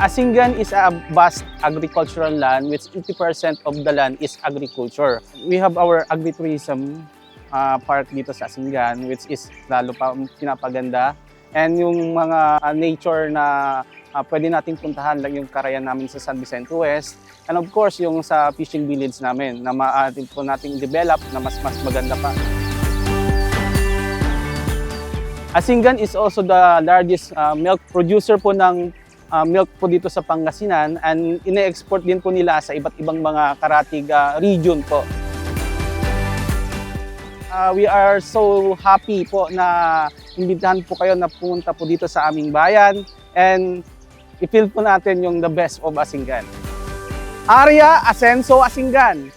Asingan is a vast agricultural land which 80% of the land is agriculture. We have our agritourism park dito sa Asingan which is lalo pa pinapaganda. And yung mga nature na pwede nating puntahan lang yung Karayan namin sa San Vicente West. And of course yung sa fishing village namin na maatin po nating develop na mas maganda pa. Asingan is also the largest milk producer po ng milk po dito sa Pangasinan and ine-export din po nila sa iba't ibang mga karatig region po. We are so happy po na imbitahan po kayo na pumunta po dito sa aming bayan and i-feel po natin yung the best of Asingan. Area Asenso Asingan.